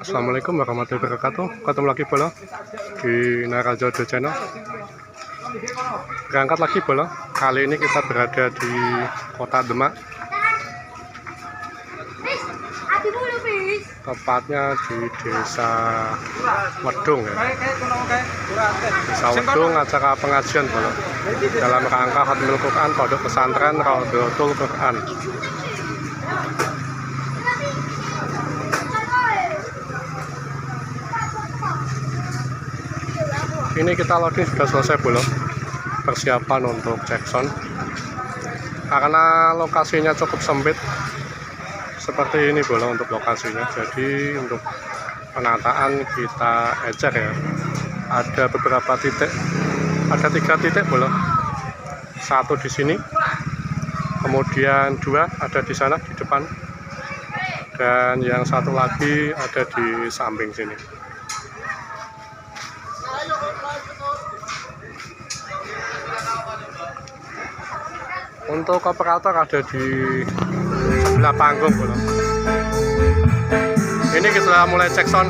Assalamualaikum warahmatullahi wabarakatuh. Ketemu lagi bola di Naraza channel. Berangkat lagi bola. Kali ini kita berada di kota Demak, tepatnya di Desa Wedung ya. Desa Wedung, acara pengajian bola dalam rangka Khotmil Qur'An Pondok Pesantren Tutup Kuping. Ini kita loading sudah selesai belum, persiapan untuk cek sound karena lokasinya cukup sempit seperti ini bola untuk lokasinya. Jadi untuk penataan kita ecer ya, ada beberapa titik, ada 3 titik bola, 1 di sini, kemudian 2 ada di sana di depan, dan yang 1 lagi ada di samping sini. Untuk operator ada di sebelah panggung bola. Ini kita mulai cek sound.